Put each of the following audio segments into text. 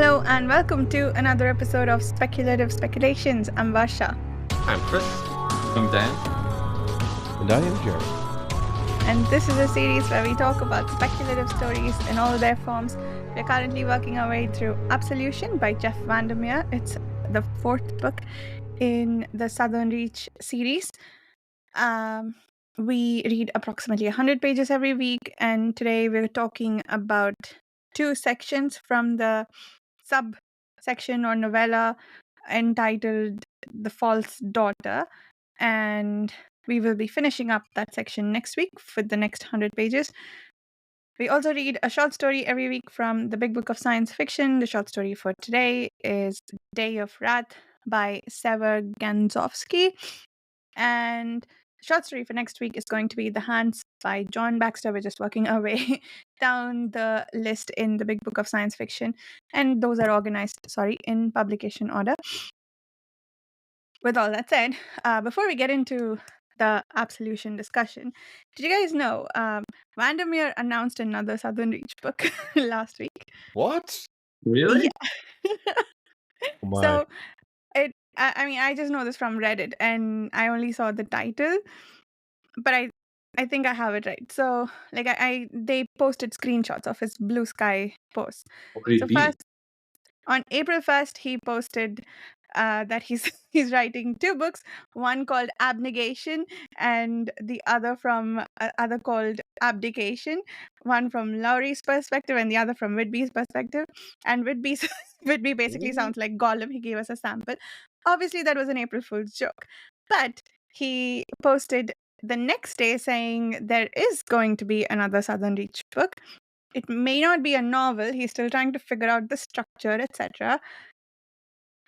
Hello and welcome to another episode of Speculative Speculations. I'm Varsha. I'm Chris. I'm Dan. And I am Jerry. And this is a series where we talk about speculative stories in all their forms. We're currently working our way through Absolution by Jeff Vandermeer. It's the fourth book in the Southern Reach series. We read approximately 100 pages every week, and today we're talking about two sections from the subsection or novella entitled The False Daughter, and we will be finishing up that section next week for the next 100 pages. We also read a short story every week from the Big Book of Science Fiction. The short story for today is Day of Wrath by Sever Gansovsky, and the short story for next week is going to be The Hands by John Baxter. We're just working our way down the list in the Big Book of Science Fiction, and those are organized, in publication order. With all that said, before we get into the Absolution discussion, did you guys know Vandermeer announced another Southern Reach book last week? What? Really? Yeah. Oh my. So I just know this from Reddit, and I only saw the title, but I think I have it right. So they posted screenshots of his Blue Sky post. What could So it be? first, on April 1st, he posted that he's writing two books, one called Abnegation and the other other called Abdication, one from Lowry's perspective and the other from Whitby's perspective. And Whitby basically sounds like Gollum. He gave us a sample. Obviously, that was an April Fool's joke. But he posted the next day saying there is going to be another Southern Reach book. It may not be a novel. He's still trying to figure out the structure, etc.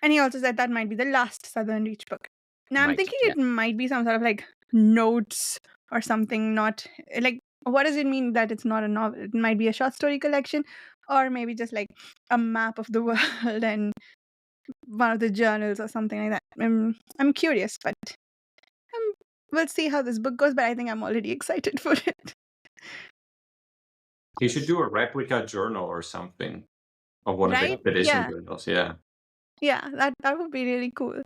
And he also said that might be the last Southern Reach book. Now I'm thinking it might be some sort of like notes or something, not like, what does it mean that it's not a novel? It might be a short story collection, or maybe just like a map of the world and one of the journals or something like that. I'm curious, but we'll see how this book goes, but I think I'm already excited for it. He should do a replica journal or something of one of the Right? expedition Yeah. journals. Yeah. Yeah, that would be really cool.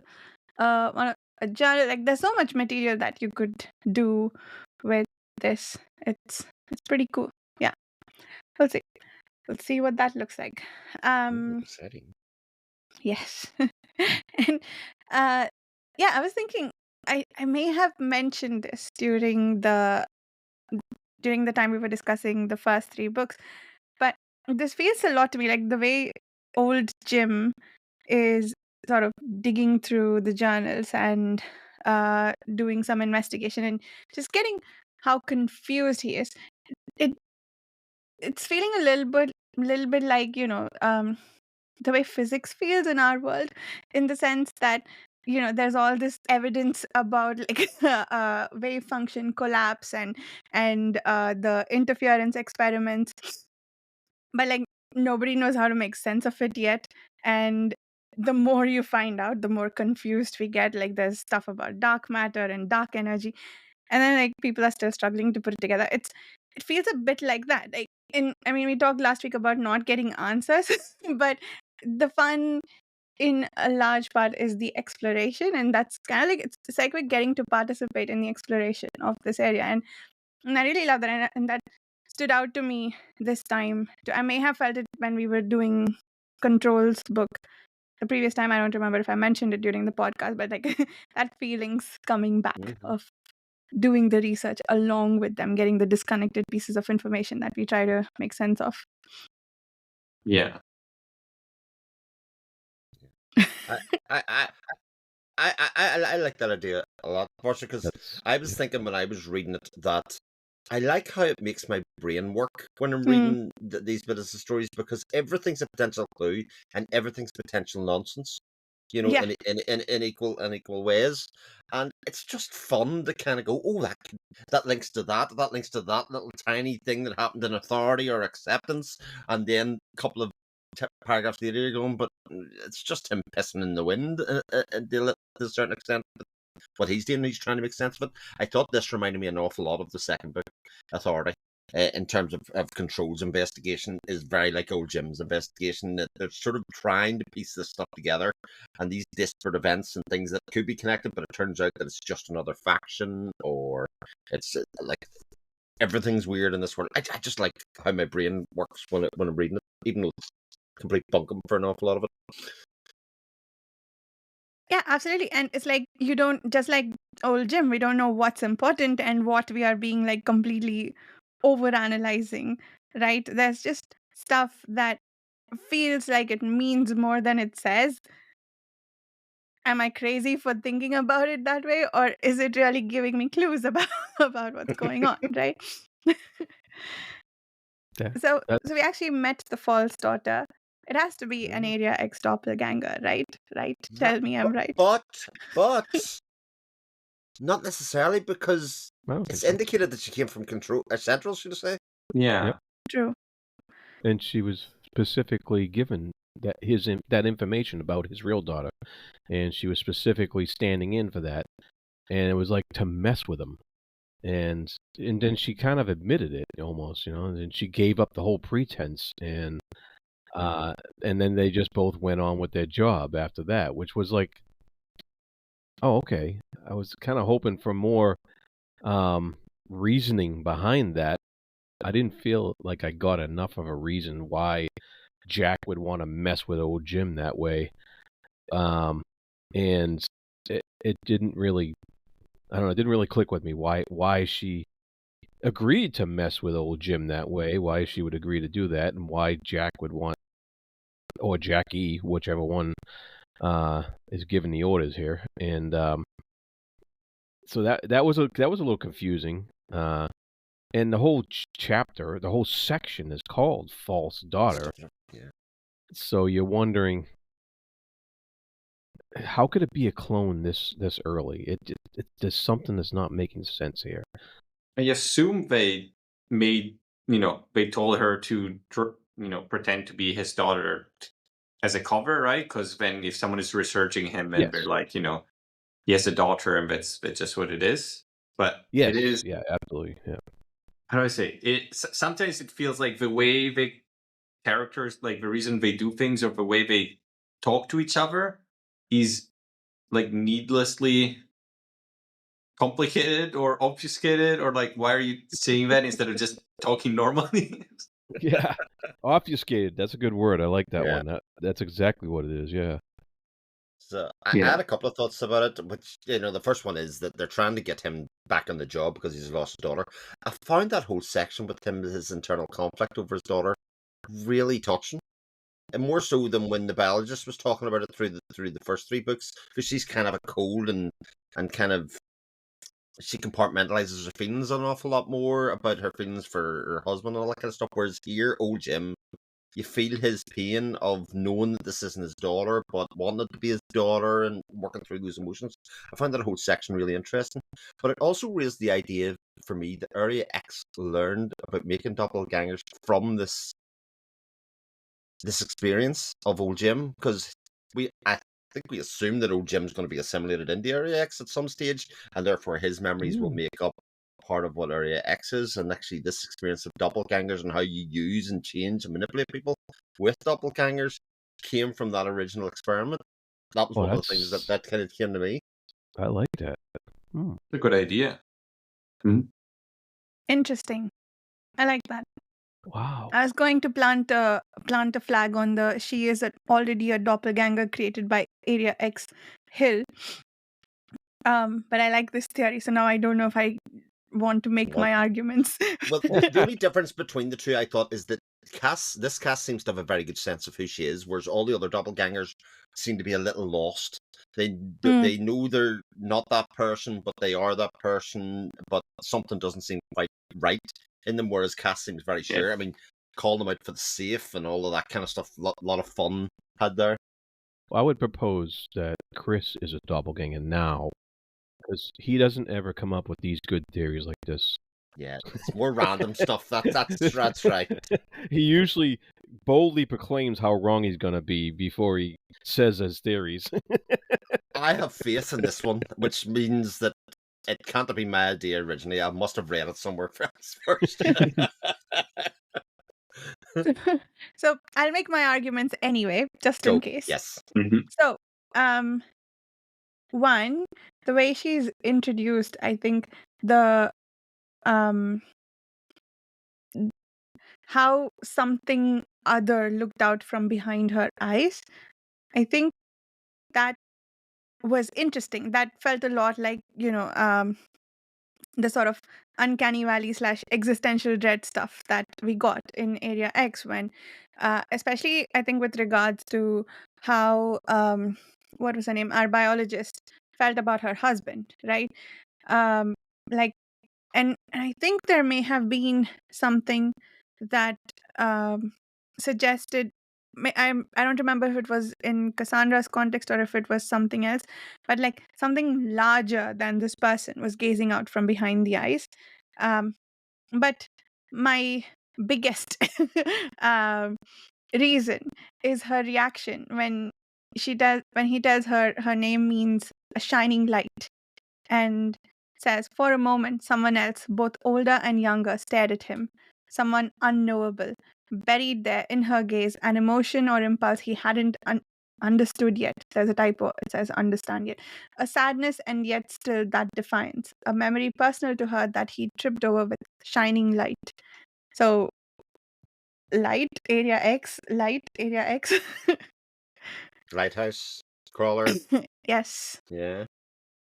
A journal, like there's so much material that you could do with this. It's pretty cool. Yeah, we'll see what that looks like. Exciting. Yes. And yeah, I was thinking I may have mentioned this during the time we were discussing the first three books, but this feels a lot to me like the way old Jim is sort of digging through the journals and doing some investigation and just getting how confused he is. It's feeling a little bit like, the way physics feels in our world, in the sense that, there's all this evidence about like wave function collapse and the interference experiments, but like nobody knows how to make sense of it yet. And the more you find out, the more confused we get. Like there's stuff about dark matter and dark energy, and then like people are still struggling to put it together. It feels a bit like that. Like we talked last week about not getting answers, but the fun in a large part is the exploration, and that's kind of like it's like we're getting to participate in the exploration of this area, and I really love that, and that stood out to me this time. I may have felt it when we were doing Control's book the previous time. I don't remember if I mentioned it during the podcast, but like that feeling's coming back of doing the research along with them, getting the disconnected pieces of information that we try to make sense of. Yeah. I like that idea a lot, Varsha, because I was thinking when I was reading it that I like how it makes my brain work when I'm reading these bits of stories, because everything's a potential clue and everything's potential nonsense, Yeah. in equal ways, and it's just fun to kind of go, oh, that links to that links to that little tiny thing that happened in Authority or Acceptance, and then a couple of paragraphs later you're going, but it's just him pissing in the wind to a certain extent. What he's doing, he's trying to make sense of it. I thought this reminded me an awful lot of the second book, Authority. in terms of Control's investigation is very like old Jim's investigation. That they're sort of trying to piece this stuff together, and these disparate events and things that could be connected, but it turns out that it's just another faction, or it's like everything's weird in this world. I just like how my brain works when I'm reading it, even though it's complete bunkum for an awful lot of it. Yeah, absolutely. And it's like you don't, just like old Jim, we don't know what's important and what we are being like completely over analyzing, right? There's just stuff that feels like it means more than it says. Am I crazy for thinking about it that way, or is it really giving me clues about about what's going on, right? Yeah, So that's we actually met the false daughter. It has to be an Area X doppelganger, right? Right? Tell me I'm right. But not necessarily, because I don't it's think so. indicated that she came from Control Central, should I say? Yeah. Yep. True. And she was specifically given that information about his real daughter, and she was specifically standing in for that, and it was like to mess with him. And then she kind of admitted it almost, and she gave up the whole pretense, and then they just both went on with their job after that, which was like, oh, okay. I was kind of hoping for more reasoning behind that. I didn't feel like I got enough of a reason why Jack would want to mess with old Jim that way. And it didn't really, I don't know, it didn't really click with me why she agreed to mess with old Jim that way, why she would agree to do that, and why Jack would want, or Jackie, whichever one is giving the orders here. And so that was a little confusing. And the whole chapter, the whole section is called False Daughter. Yeah. So you're wondering, how could it be a clone this early? There's something that's not making sense here. I assume they made, they told her to, pretend to be his daughter as a cover, right? Because then if someone is researching him and they're Yes. like, he has a daughter and that's just what it is. But Yes. it is, Yeah, absolutely. Yeah. how do I say it? Sometimes it feels like the way the characters, like the reason they do things or the way they talk to each other is like needlessly complicated or obfuscated, or like, why are you saying that instead of just talking normally? Yeah. Obfuscated. That's a good word. I like that Yeah. one. That's exactly what it is. Yeah. So I Yeah. had a couple of thoughts about it, which, the first one is that they're trying to get him back on the job because he's lost his daughter. I found that whole section with him, his internal conflict over his daughter, really touching. And more so than when the biologist was talking about it through the first three books, because she's kind of a cold and kind of, she compartmentalizes her feelings an awful lot more about her feelings for her husband and all that kind of stuff. Whereas here, old Jim, you feel his pain of knowing that this isn't his daughter, but wanting it to be his daughter and working through those emotions. I found that whole section really interesting. But it also raised the idea for me that Area X learned about making doppelgangers from this experience of old Jim, because I think we assume that old Jim's going to be assimilated into Area X at some stage, and therefore his memories will make up part of what Area X is. And actually, this experience of doppelgangers and how you use and change and manipulate people with doppelgangers came from that original experiment. That was one of the things that kind of came to me. I like that. It's a good idea. Interesting. I like that. Wow. I was going to plant a flag on the she is already a doppelganger created by Area X hill. But I like this theory, so now I don't know if I want to make my arguments. Well, the only difference between the two, I thought, is that this Cass seems to have a very good sense of who she is, whereas all the other doppelgangers seem to be a little lost. They know they're not that person, but they are that person, but something doesn't seem quite right in them, whereas Cass seems very sure. Yeah. I mean, calling them out for the safe and all of that kind of stuff, a lot of fun had there. Well, I would propose that Chris is a doppelganger now, because he doesn't ever come up with these good theories like this. Yeah, it's more random stuff. That's right. He usually boldly proclaims how wrong he's going to be before he says his theories. I have faith in this one, which means that it can't have been my idea originally. I must have read it somewhere first. So I'll make my arguments anyway, just Go. in case. Yes. So, one, the way she's introduced, I think the how something other looked out from behind her eyes, I think that was interesting. That felt a lot like, the sort of uncanny valley / existential dread stuff that we got in Area X when, especially I think with regards to how, what was her name, our biologist felt about her husband, right? Like, and I think there may have been something that suggested. I don't remember if it was in Cassandra's context or if it was something else, but like something larger than this person was gazing out from behind the eyes. But my biggest reason is her reaction when he tells her her name means a shining light, and says, for a moment, someone else, both older and younger, stared at him. Someone unknowable, buried there in her gaze, an emotion or impulse he hadn't understood yet. There's a typo, it says understand yet. A sadness and yet still that defiance. A memory personal to her that he tripped over with shining light. So, light, Area X, Lighthouse crawler. Yes. Yeah.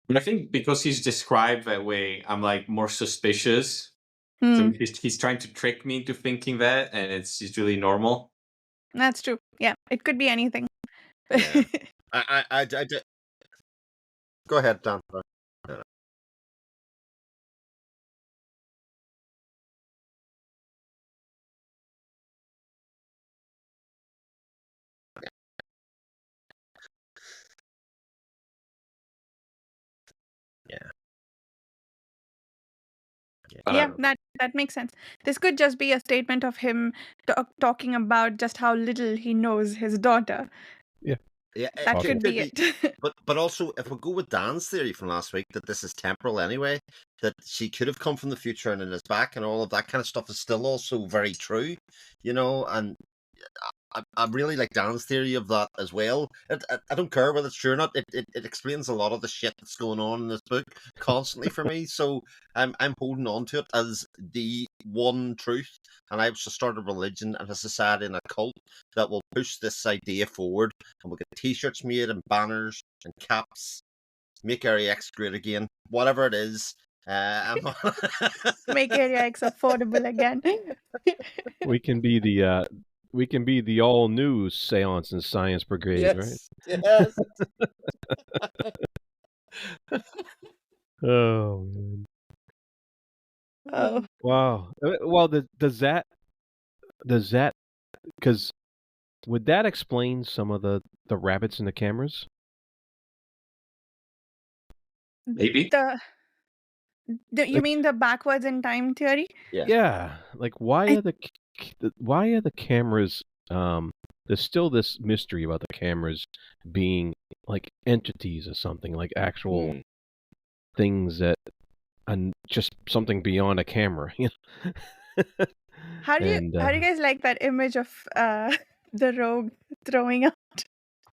But I think because he's described that way, I'm like more suspicious. So he's trying to trick me into thinking that, and it's really normal. That's true. Yeah, it could be anything. Yeah. I go ahead, Dan. Yeah, that makes sense. This could just be a statement of him talking about just how little he knows his daughter. Yeah, that could be it. But also, if we go with Dan's theory from last week that this is temporal anyway, that she could have come from the future and is back, and all of that kind of stuff is still also very true, and I really like Dan's theory of that as well. I don't care whether it's true or not. It explains a lot of the shit that's going on in this book constantly for me. So I'm holding on to it as the one truth. And I've just started a religion and a society and a cult that will push this idea forward. And we'll get T-shirts made and banners and caps. Make Area X great again. Whatever it is. Make Area X affordable again. We can be the all new Seance and Science Brigade, yes, right? Yes. Oh man. Oh. Wow. Well, does that because would that explain some of the rabbits in the cameras? Maybe. You mean the backwards in time theory? Yeah. Like why are the cameras there's still this mystery about the cameras being like entities or something, like actual things that and just something beyond a camera. How do you guys like that image of the rogue throwing out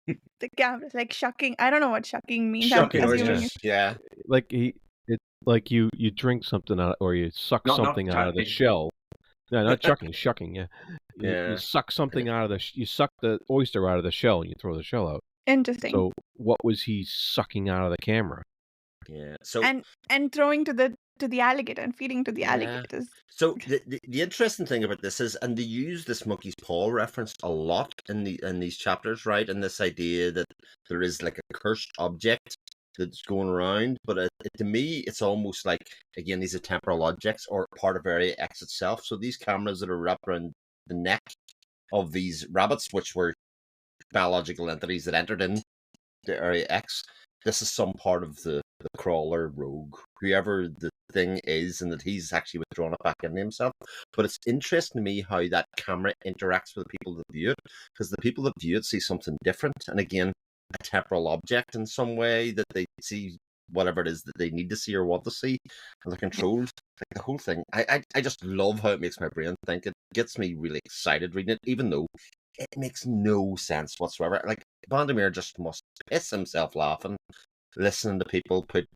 the cameras, like shucking? I don't know what shucking means. Shucking oysters, yeah. Like like you drink something out, or you suck something out of the shell. No, not chucking, shucking. Yeah, you suck something out of you suck the oyster out of the shell, and you throw the shell out. Interesting. So what was he sucking out of the camera? Yeah. So and throwing to the alligator and feeding to the alligators. So the interesting thing about this is, and they use this monkey's paw reference a lot in these chapters, right? And this idea that there is like a cursed object that's going around, but to me, it's almost like, again, these are temporal objects or part of Area X itself. So these cameras that are wrapped around the neck of these rabbits, which were biological entities that entered in the Area X, this is some part of the crawler rogue, whoever the thing is, and that he's actually withdrawn it back into himself. But it's interesting to me how that camera interacts with the people that view it, because the people that view it see something different, and again, a temporal object in some way that they see whatever it is that they need to see or want to see, and they're controlled. Like the whole thing, I just love how it makes my brain think. It gets me really excited reading it, even though it makes no sense whatsoever. Like Vandermeer just must piss himself laughing, listening to people put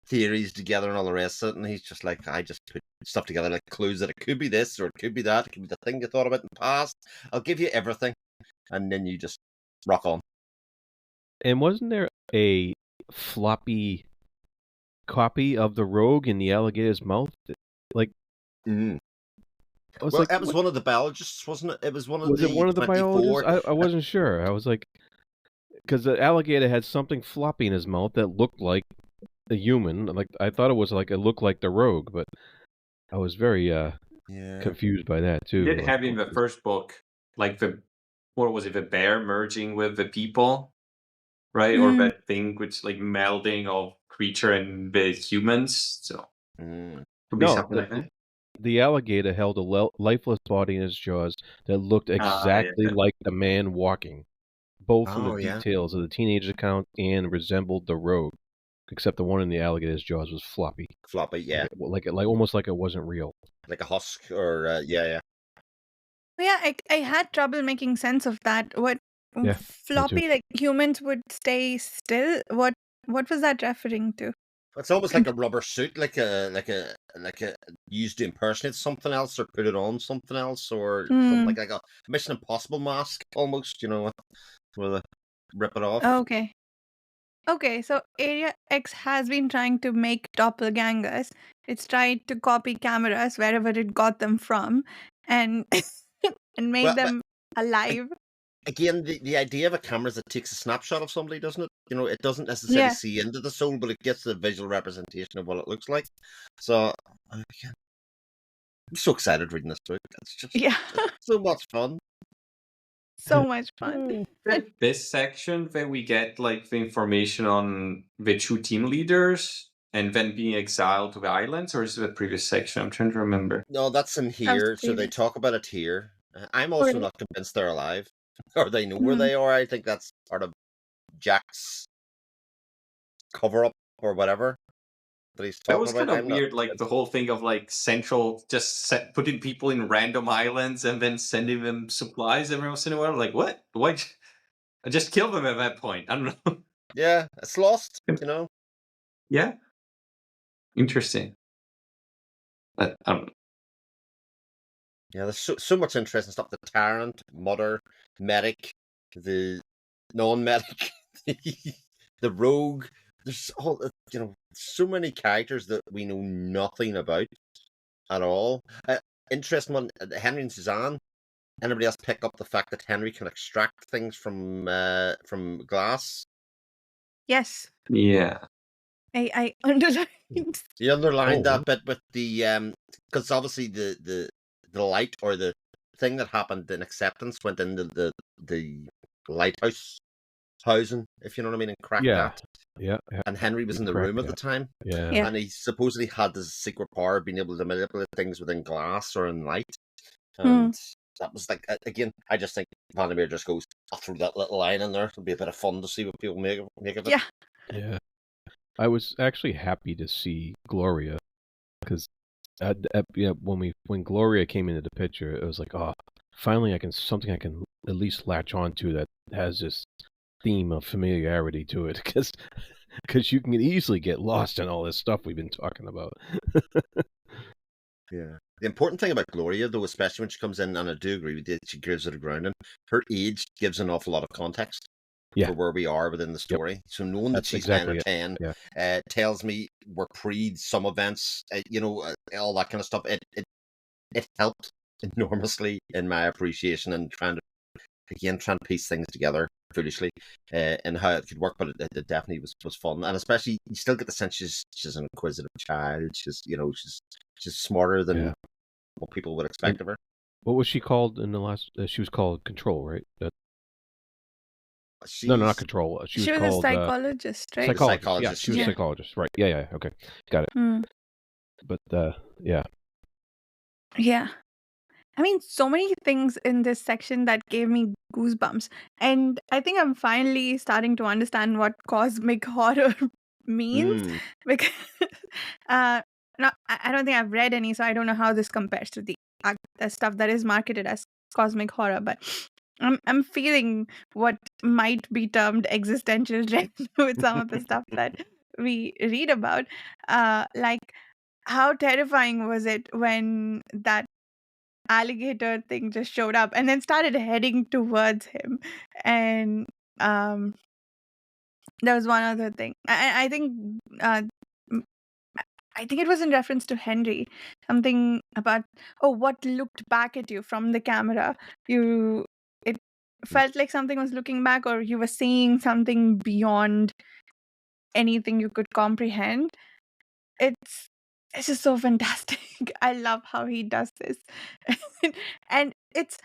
theories together and all the rest of it, and he's just like, I just put stuff together like clues that it could be this or it could be that, it could be the thing you thought about in the past. I'll give you everything, and then you just rock on. And wasn't there a floppy copy of the Rogue in the alligator's mouth? Like, Mm. I was Well, like, that was one of the biologists, wasn't it? It was one of was it one of the 24. biologists? I wasn't sure. I was like, because the alligator had something floppy in his mouth that looked like a human. Like I thought it was like it looked like the Rogue, but I was very confused by that too. You did have in the first book, like the bear merging with the people, right? Or that thing which like melding of creature and the humans. So could be something like that. The alligator held a lifeless body in its jaws that looked exactly like the man walking, both from the details of the teenage account and resembled the Rogue, except the one in the alligator's jaws was floppy. Floppy, yeah. Like almost like it wasn't real. Like a husk, or yeah. Yeah, I had trouble making sense of that. What floppy, like humans would stay still? What was that referring to? It's almost like a rubber suit, like a used to impersonate something else or put it on something else, or something like a Mission Impossible mask, almost. You know, where they rip it off. Okay, so Area X has been trying to make doppelgangers. It's tried to copy cameras wherever it got them from, and and made them alive. Again, the idea of a camera is it takes a snapshot of somebody, doesn't it? You know, it doesn't necessarily see into the soul, but it gets the visual representation of what it looks like. So, I'm so excited reading this book. It's just so much fun. So much fun. This section where we get like the information on the two team leaders and then being exiled to the islands, or is it the previous section? I'm trying to remember. No, that's in here. So they talk about it here. I'm also not convinced they're alive. Or they know where they are. I think that's part of Jack's cover-up or whatever that he's talking about. That was kind of weird, like the whole thing of like Central just putting people in random islands and then sending them supplies every once in a while. Like, what? Why? I just killed them at that point. I don't know. Yeah, it's lost, you know? Yeah. Interesting. I don't know. Yeah, there's so much interesting stuff. The Tyrant, Mother, Medic, the non-medic, the Rogue. There's all, so many characters that we know nothing about at all. Interesting one, Henry and Suzanne. Anybody else pick up the fact that Henry can extract things from glass? Yes. Yeah. I underlined. You underlined that bit with the because obviously the light or the thing that happened in Acceptance went into the lighthouse housing, if you know what I mean, and cracked that. Yeah. And Henry was in the room at the time. Yeah. And he supposedly had this secret power of being able to manipulate things within glass or in light. And that was like, again, I just think Vandermeer just goes, I'll throw that little line in there. It'll be a bit of fun to see what people make of it. Yeah. I was actually happy to see Gloria because when Gloria came into the picture, it was like, oh, finally I can at least latch on to that has this theme of familiarity to it, because you can easily get lost in all this stuff we've been talking about. Yeah. The important thing about Gloria, though, especially when she comes in, and I do agree with you, she gives it a grounding. Her age gives an awful lot of context for where we are within the story. Yep. So knowing that she's 9 or 10 tells me we're pre some events, all that kind of stuff. It helped enormously in my appreciation and trying to piece things together foolishly and how it could work, but it definitely was fun. And especially you still get the sense she's an inquisitive child. She's smarter than what people would expect of her. What was she called in the last? She was called Control, right? No, not Control. She was called a psychologist, right? Psychologist. Yeah, she was a psychologist, right? Yeah. Okay, got it. But yeah. I mean, so many things in this section that gave me goosebumps, and I think I'm finally starting to understand what cosmic horror means. Mm. Because I don't think I've read any, so I don't know how this compares to the stuff that is marketed as cosmic horror. But I'm feeling what might be termed existential dread with some of the stuff that we read about. Like, how terrifying was it when that alligator thing just showed up and then started heading towards him? And there was one other thing. I think m- I think it was in reference to Henry. Something about, what looked back at you from the camera. It felt like something was looking back, or you were seeing something beyond anything you could comprehend. It's it's just so fantastic. I love how he does this. And it's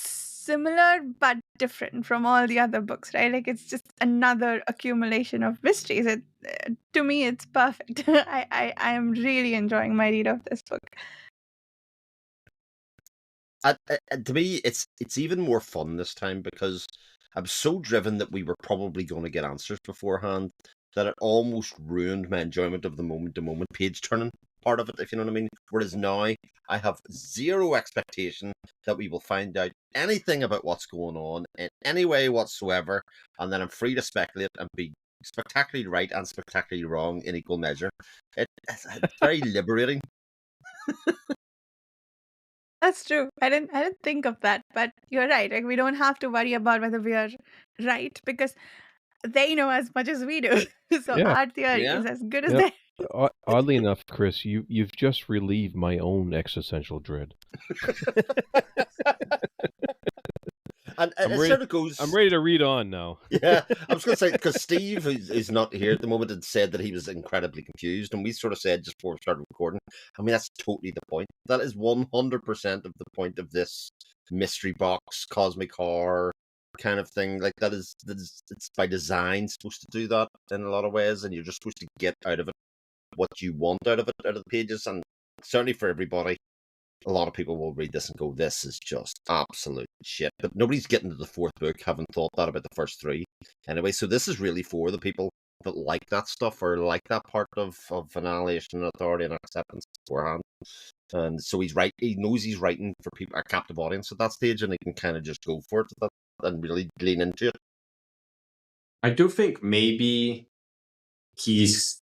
similar but different from all the other books, right? Like, it's just another accumulation of mysteries. To me, it's perfect. I am really enjoying my read of this book. And to me, it's even more fun this time because I'm so driven that we were probably going to get answers beforehand that it almost ruined my enjoyment of the moment-to-moment page turning part of it, if you know what I mean. Whereas now I have zero expectation that we will find out anything about what's going on in any way whatsoever, and then I'm free to speculate and be spectacularly right and spectacularly wrong in equal measure. It's very liberating. That's true. I didn't think of that, but you're right. Like, we don't have to worry about whether we are right, because they know as much as we do. So Yeah. our theory Yeah. is as good as Yep. theirs. Oddly enough, Chris, you've just relieved my own existential dread. And I'm it ready. sort of goes. I'm ready to read on now. Yeah, I was going to say, because Steve, who's not here at the moment, had said that he was incredibly confused, and we sort of said just before we started recording, I mean, that's totally the point. That is 100% of the point of this mystery box, cosmic horror kind of thing. Like, it's by design supposed to do that in a lot of ways, and you're just supposed to get out of it what you want out of it, out of the pages, and certainly for everybody. A lot of people will read this and go, this is just absolute shit. But nobody's getting to the fourth book having thought that about the first three. Anyway, so this is really for the people that like that stuff or like that part of annihilation and authority and acceptance beforehand. And so he knows he's writing for people, a captive audience at that stage, and he can kind of just go for it and really lean into it. I do think maybe he's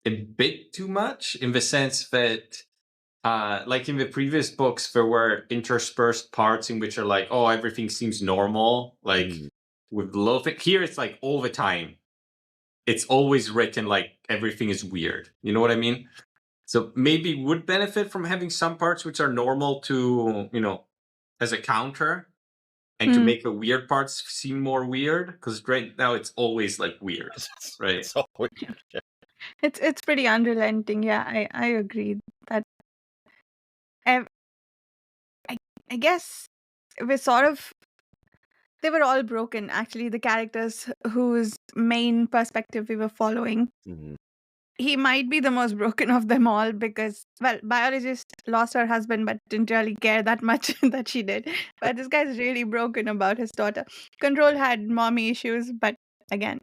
a bit too much in the sense that like in the previous books, there were interspersed parts in which are like, oh, everything seems normal. Like with loathing. Here, it's like all the time. It's always written like everything is weird. You know what I mean? So maybe would benefit from having some parts which are normal to, as a counter, and to make the weird parts seem more weird. Because right now it's always like weird, right? It's always, yeah. It's pretty unrelenting. Yeah, I agree that. I guess we're sort of they were all broken, actually, the characters whose main perspective we were following. Mhm. He might be the most broken of them all because, well, biologist lost her husband but didn't really care that much that she did. But this guy's really broken about his daughter. Control had mommy issues, but again,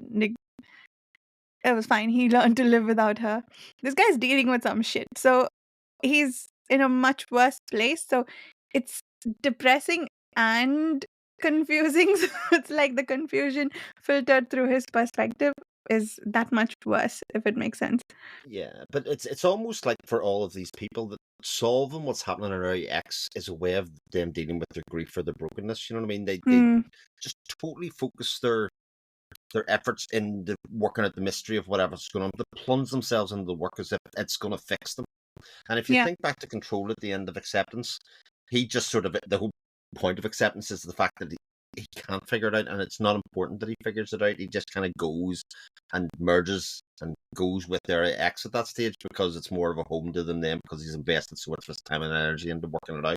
it was fine. He learned to live without her. This guy's dealing with some shit. So he's in a much worse place. So it's depressing and confusing. So it's like the confusion filtered through his perspective is that much worse, if it makes sense. Yeah, but it's almost like for all of these people that solving what's happening around X is a way of them dealing with their grief or their brokenness. You know what I mean? They just totally focus their efforts in the working out the mystery of whatever's going on. They plunge themselves into the work as if it's going to fix them. And if you Yeah. think back to Control at the end of Acceptance, he just sort of, the whole point of Acceptance is the fact that he can't figure it out, and it's not important that he figures it out. He just kind of goes and merges and goes with their ex at that stage because it's more of a home to them then, because he's invested so much of his time and energy into working it out.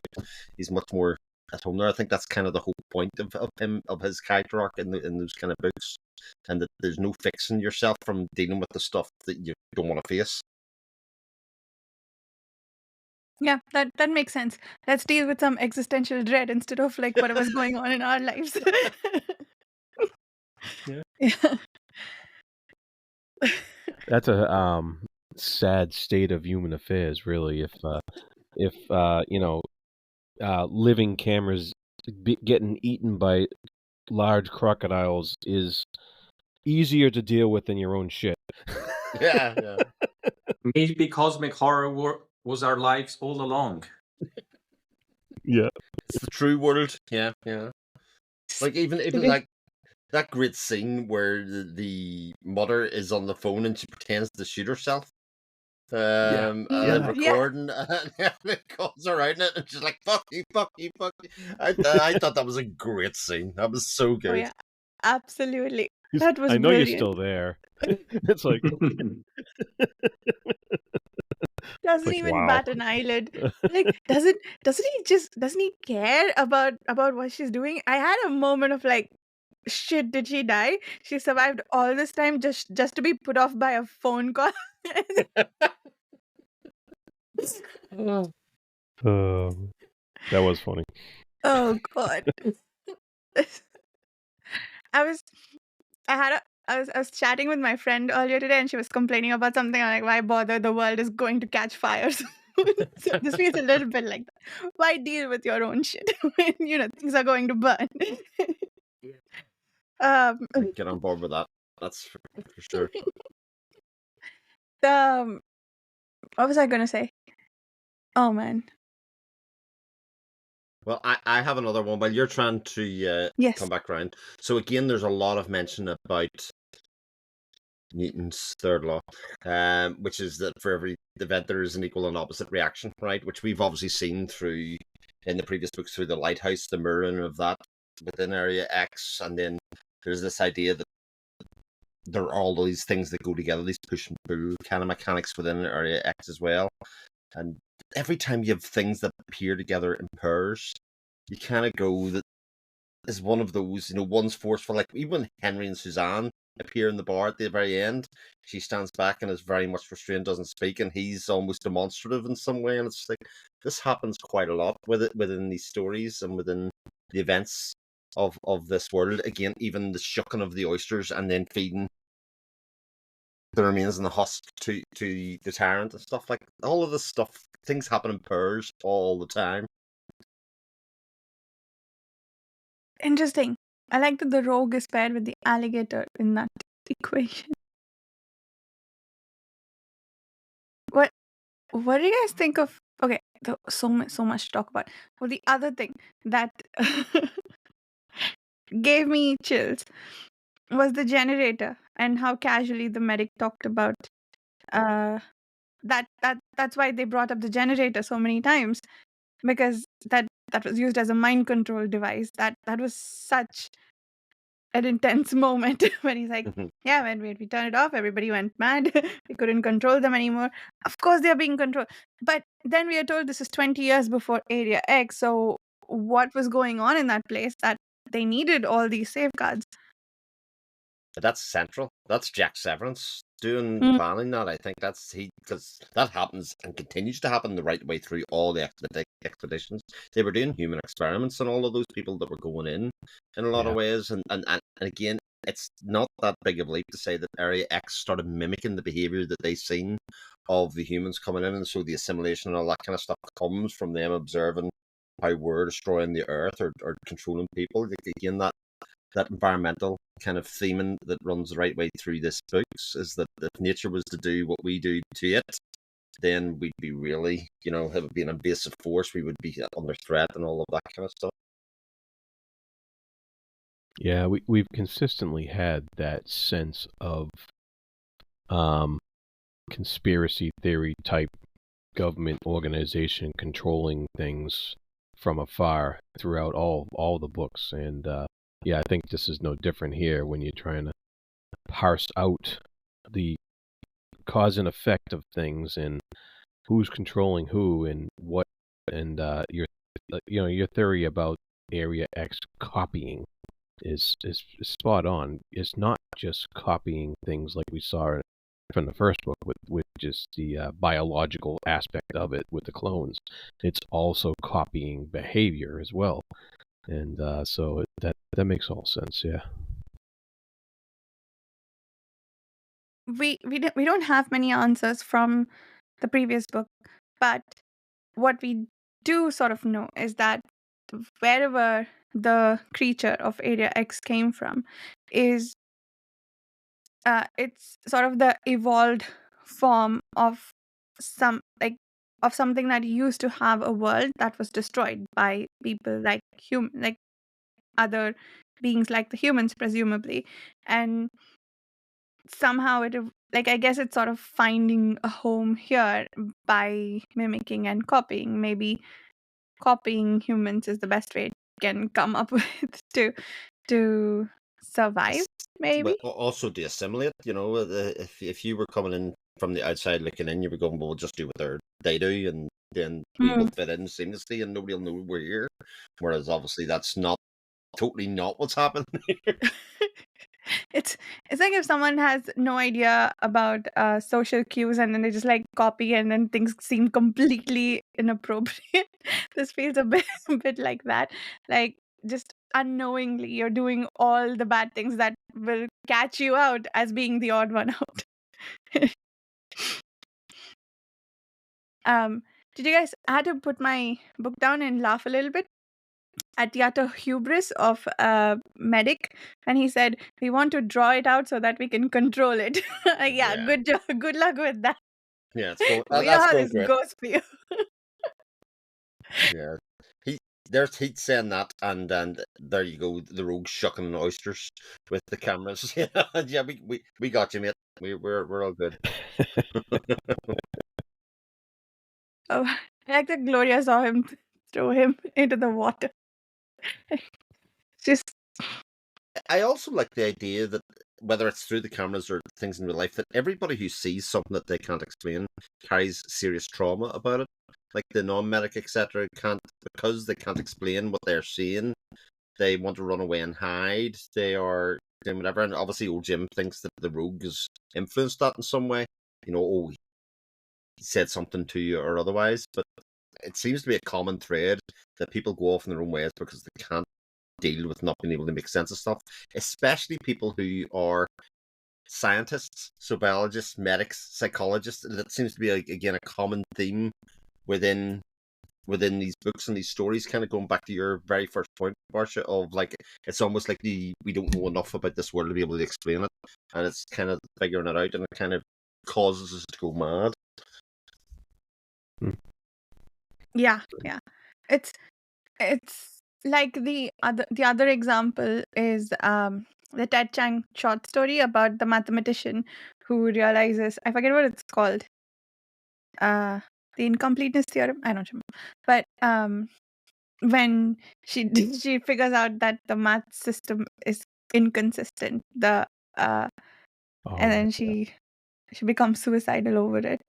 He's much more at home there. I think that's kind of the whole point of him, of his character arc in those kind of books, and that there's no fixing yourself from dealing with the stuff that you don't want to face. Yeah, that makes sense. Let's deal with some existential dread instead of like whatever's going on in our lives. Yeah. Yeah. That's a sad state of human affairs, really. If living cameras getting eaten by large crocodiles is easier to deal with than your own shit. Yeah. Maybe cosmic horror was our lives all along. Yeah. It's the true world. Yeah. Like even like that great scene where the mother is on the phone and she pretends to shoot herself. And Yeah. recording, and it calls her out in it, and she's like, "Fuck you, fuck you, fuck you." I thought that was a great scene. That was so Oh good. yeah, absolutely. That was I know brilliant. you're still there. It's like Doesn't like, even wow. bat an eyelid. Like, doesn't he care about what she's doing? I had a moment of like, shit, did she die? She survived all this time just to be put off by a phone call. That was funny. Oh God. I was chatting with my friend earlier today, and she was complaining about something. I'm like, why bother? The world is going to catch fire soon. So this feels a little bit like that. Why deal with your own shit when things are going to burn? Get on board with that. That's for sure. What was I gonna say? Oh man. Well, I have another one. While you're trying to Yes. come back around, so again, there's a lot of mention about Newton's third law, which is that for every event there is an equal and opposite reaction, right? Which we've obviously seen through in the previous books through the lighthouse, the mirroring of that within Area X, and then there's this idea that there are all these things that go together, these push and pull kind of mechanics within Area X as well. And every time you have things that appear together in pairs, you kind of go that is one of those, one's forceful. Like even when Henry and Suzanne appear in the bar at the very end, she stands back and is very much restrained, doesn't speak, and he's almost demonstrative in some way. And it's like this happens quite a lot within these stories and within the events of this world. Again, even the shucking of the oysters and then feeding the remains in the husk to the tyrant and stuff, like all of this stuff, things happen in pairs all the time. Interesting. I like that the rogue is paired with the alligator in that equation. What do you guys think of? Okay, so much to talk about. Well, the other thing that gave me chills was the generator and how casually the medic talked about that's why they brought up the generator so many times, because that was used as a mind control device. That was such an intense moment when he's like, yeah, when we turned it off, everybody went mad. We couldn't control them anymore. Of course they're being controlled, but then we are told this is 20 years before Area X. So what was going on in that place that they needed all these safeguards? That's central. That's Jack Severance doing planning that. I think that's because that happens and continues to happen the right way through all the expeditions. They were doing human experiments on all of those people that were going in a lot of ways. And again, it's not that big of a leap to say that Area X started mimicking the behavior that they've seen of the humans coming in. And so the assimilation and all that kind of stuff comes from them observing how we're destroying the earth or controlling people. Again, that environmental kind of theming that runs the right way through this books is that if nature was to do what we do to it, then we'd be really, it would be an invasive force. We would be under threat and all of that kind of stuff. Yeah, we've consistently had that sense of conspiracy theory type government organization controlling things from afar throughout all the books. And yeah, I think this is no different here when you're trying to parse out the cause and effect of things and who's controlling who and what. And your theory about Area X copying is spot on. It's not just copying things like we saw from the first book with just the biological aspect of it with the clones. It's also copying behavior as well. And so that makes all sense, yeah. we don't have many answers from the previous book, but what we do sort of know is that wherever the creature of Area X came from is it's sort of the evolved form of some like of something that used to have a world that was destroyed by people like other beings like the humans presumably, and somehow I guess it's sort of finding a home here by mimicking and copying. Maybe copying humans is the best way it can come up with to survive, maybe. Also to assimilate, if you were coming in from the outside looking in, you were going, well, we'll just do what they do, and then we will fit in seamlessly and nobody will know we're here. Whereas obviously that's totally not what's happening here. It's like if someone has no idea about social cues and then they just like copy and then things seem completely inappropriate. This feels a bit like that. Like just unknowingly you're doing all the bad things that will catch you out as being the odd one out. Did you guys I had to put my book down and laugh a little bit at the utter hubris of medic, and he said, "We want to draw it out so that we can control it." Yeah, good job. Good luck with that. Yeah, it's going. We know That's how going this great. goes for you. Yeah, there's Heat saying that, and then there you go, the rogue shucking oysters with the cameras. Yeah, we got you, mate. We're all good. Oh, I like that Gloria saw him throw him into the water. Just I also like the idea that whether it's through the cameras or things in real life, that everybody who sees something that they can't explain carries serious trauma about it. Like the non-medic, etc., because they can't explain what they're seeing. They want to run away and hide. They are doing whatever, and obviously, old Jim thinks that the rogue has influenced that in some way. Oh, he said something to you or otherwise. But it seems to be a common thread that people go off in their own ways because they can't deal with not being able to make sense of stuff, especially people who are scientists, so biologists, medics, psychologists. That seems to be again a common theme within these books and these stories, kind of going back to your very first point, Barsha, of like it's almost like we don't know enough about this world to be able to explain it, and it's kind of figuring it out, and it kind of causes us to go mad. yeah. It's like the other example is the Ted Chiang short story about the mathematician who realizes, I forget what it's called, the incompleteness theorem. I don't remember, but when she she figures out that the math system is inconsistent, and then she becomes suicidal over it.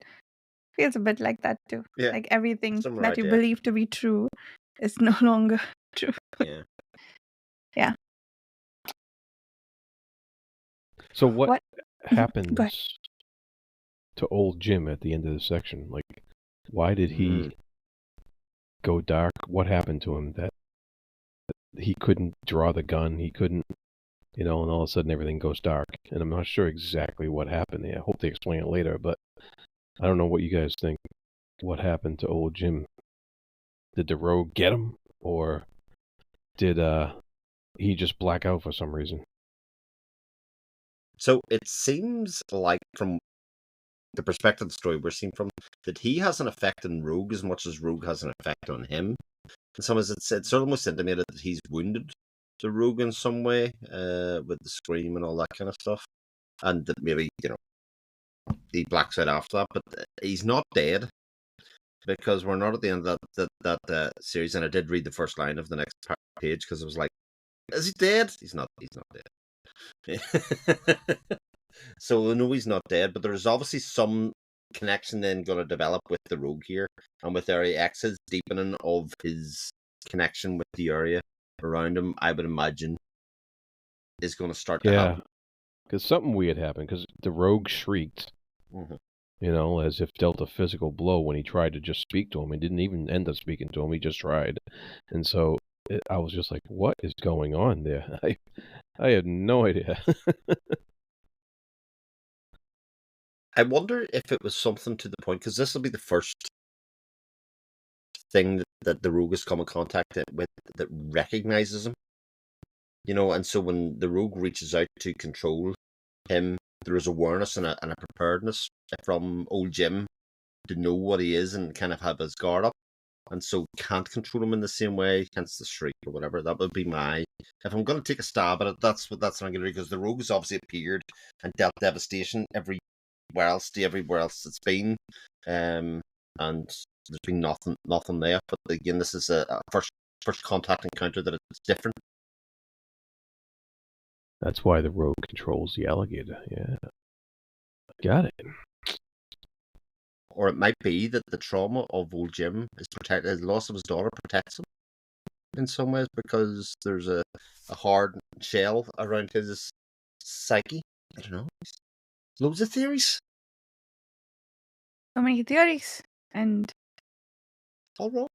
Feels a bit like that too. Yeah, like everything similar that you idea. believe to be true is no longer true. Yeah. So what Go ahead. happens to old Jim at the end of the section? Like, why did he go dark? What happened to him that he couldn't draw the gun? He couldn't, and all of a sudden everything goes dark. And I'm not sure exactly what happened there. I hope they explain it later, but I don't know what you guys think. What happened to old Jim? Did the rogue get him, or did he just black out for some reason? So it seems like, from the perspective of the story we're seeing from, that he has an effect on Rogue as much as Rogue has an effect on him. In some ways, it's almost intimated that he's wounded the Rogue in some way, with the scream and all that kind of stuff, and that maybe he blacks out after that. But he's not dead, because we're not at the end of that series. And I did read the first line of the next page because I was like, "Is he dead? He's not dead." So we know he's not dead, but there's obviously some connection then going to develop with the Rogue here, and with Area X's deepening of his connection with the area around him, I would imagine, is going to start to happen. Because something weird happened, because the Rogue shrieked, as if dealt a physical blow when he tried to just speak to him. He didn't even end up speaking to him, he just tried. And so I was just like, what is going on there? I had no idea. I wonder if it was something to the point, because this will be the first thing that the rogue has come in contact with that recognizes him. And so when the rogue reaches out to control him, there is awareness and a preparedness from old Jim to know what he is and kind of have his guard up, and so can't control him in the same way, hence the shriek or whatever. That would be if I'm going to take a stab at it, that's what I'm going to do, because the rogue has obviously appeared and dealt devastation everywhere else it's been, and there's been nothing there. But again, this is a first contact encounter that it's different. That's why the rogue controls the alligator. Yeah. Got it. Or it might be that the trauma of old Jim is protected. The loss of his daughter protects him in some ways, because there's a hard shell around his psyche. I don't know. Loads of theories. So many theories, and All wrong.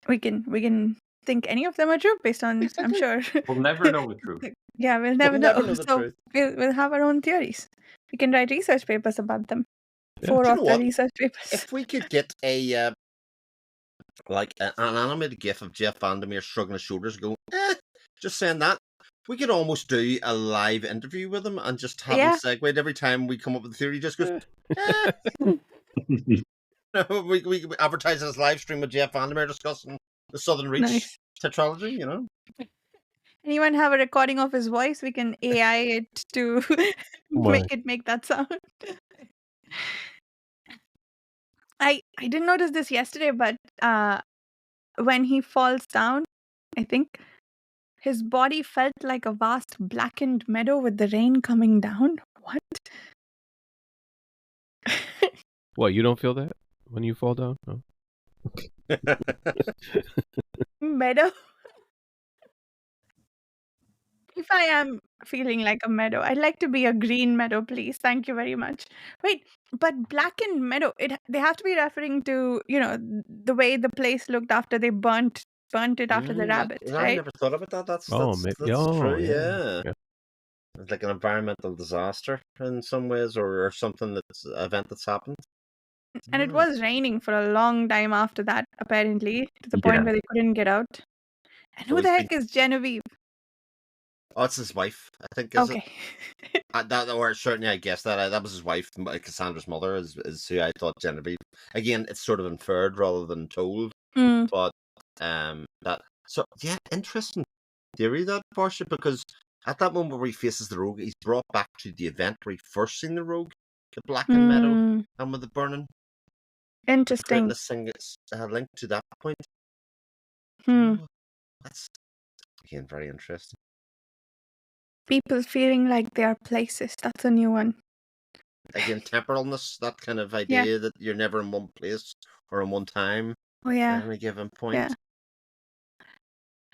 we can think any of them are true based on. I'm sure. We'll never know the truth. Yeah, we'll never know. the So truth. we'll have our own theories. We can write research papers about them. Yeah. 4 Do you of know the what? research papers. If we could get an animated gif of Jeff Vandermeer shrugging his shoulders and going, just saying that, we could almost do a live interview with him and just have him segued every time we come up with a theory. He just goes, we could advertise this live stream with Jeff Vandermeer discussing the Southern Reach tetralogy, Anyone have a recording of his voice? We can AI it to make that sound. I didn't notice this yesterday, but when he falls down, I think his body felt like a vast blackened meadow with the rain coming down. What? What, you don't feel that when you fall down? No. Meadow? If I am feeling like a meadow, I'd like to be a green meadow, please. Thank you very much. Wait, but blackened meadow, they have to be referring to, the way the place looked after they burnt it after the rabbits, I right? never thought about that. That's maybe. true, Yeah. It's like an environmental disaster in some ways, or something event that's happened. And it was raining for a long time after that, apparently, to the point where they couldn't get out. And who the heck is Genevieve? Oh, it's his wife, I think, is Okay. or certainly I guess that was his wife. Cassandra's mother is who I thought Genevieve. Again, it's sort of inferred rather than told. But interesting theory that, Portia, because at that moment where he faces the rogue, he's brought back to the event where he first seen the rogue, the blackened meadow, and with the burning. Interesting. This thing linked to that point. That's again very interesting. People feeling like they are places. That's a new one. Again, temporalness, that kind of idea that you're never in one place or in one time. Oh yeah. At any given point. Yeah.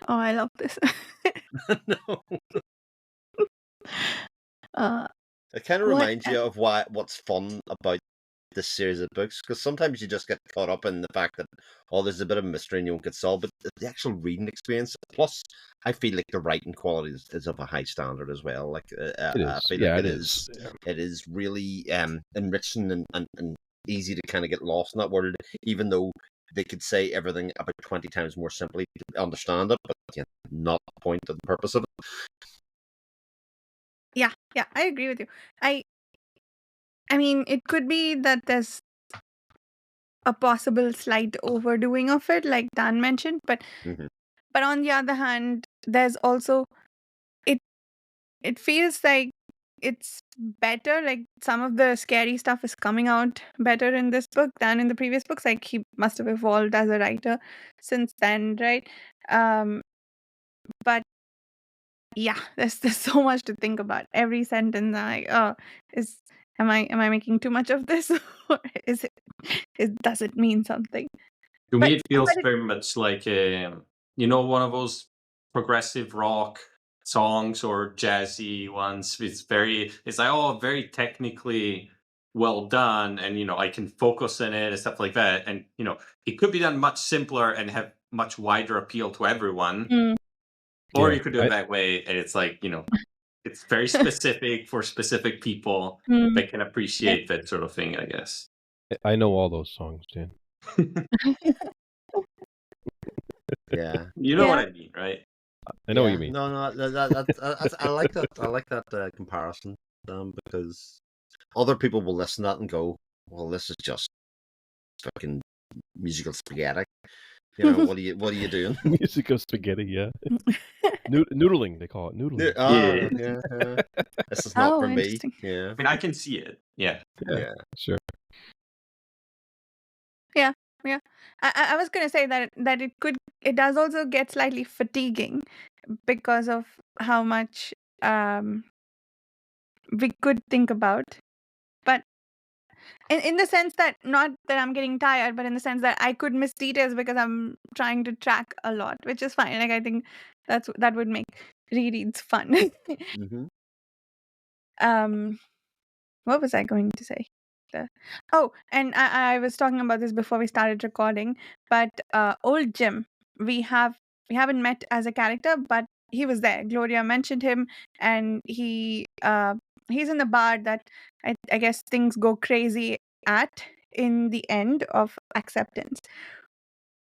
Oh, I love this. No. It kind of reminds you of what's fun about this series of books, because sometimes you just get caught up in the fact that there's a bit of mystery and you won't get solved, but the actual reading experience, plus I feel like the writing quality is of a high standard as well. Like I feel like it is. It is really enriching and easy to kind of get lost in that world, even though they could say everything about 20 times more simply to understand it, but again, not the point or the purpose of it. Yeah, I agree with you. I mean, it could be that there's a possible slight overdoing of it, like Dan mentioned, but on the other hand, there's also it feels like it's better. Like some of the scary stuff is coming out better in this book than in the previous books. Like he must have evolved as a writer since then, right? But yeah, there's so much to think about. Every sentence, am I making too much of this, or does it mean something? To me, it feels very much like one of those progressive rock songs or jazzy ones. It's like very technically well done, and I can focus in it and stuff like that. And it could be done much simpler and have much wider appeal to everyone. Or you could do it that way, and it's like, It's very specific for specific people Mm. that can appreciate that sort of thing, I guess. I know all those songs, Dan. Yeah. You know what Yeah. I mean, right? I know what Yeah. you mean. No, I like that. I like that comparison, because other people will listen to that and go, "Well, this is just fucking musical spaghetti." You know, what are you doing? Musical spaghetti, yeah. Noodling, they call it noodling. Ah, Yeah. yeah. This is not Oh, for me. interesting. Yeah. I mean, I can see it. Yeah. Yeah. Sure. Yeah. I was gonna say that it does also get slightly fatiguing because of how much we could think about. But in the sense that, not that I'm getting tired, but in the sense that I could miss details because I'm trying to track a lot, which is fine. Like, I think that would make rereads fun. Mm-hmm. What was I going to say? And I was talking about this before we started recording, but old Jim, we haven't met as a character, but he was there. Gloria mentioned him, and he's in the bar that I guess things go crazy at in the end of Acceptance.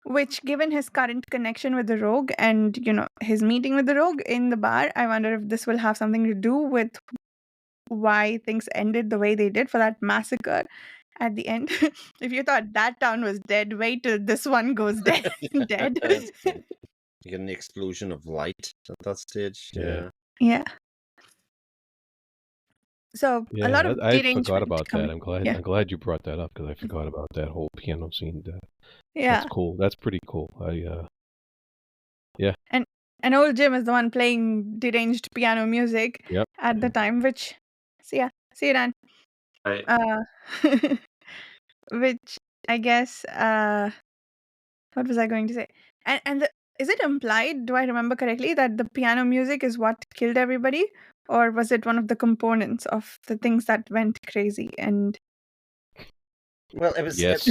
Which, given his current connection with the Rogue and his meeting with the Rogue in the bar, I wonder if this will have something to do with why things ended the way they did for that massacre at the end. If you thought that town was dead, wait till this one goes dead. Dead. That's good. You get an explosion of light at that stage. Yeah. Yeah. So a lot of I forgot derangement about that. coming. I'm glad you brought that up because I forgot about that whole piano scene. Yeah. That's cool. That's pretty cool. And old Jim is the one playing deranged piano music Yep. at the time, which see you, Dan. Right. Which I guess what was I going to say? Is it implied, do I remember correctly, that the piano music is what killed everybody? Or was it one of the components of the things that went crazy? And Well, it was. Yes.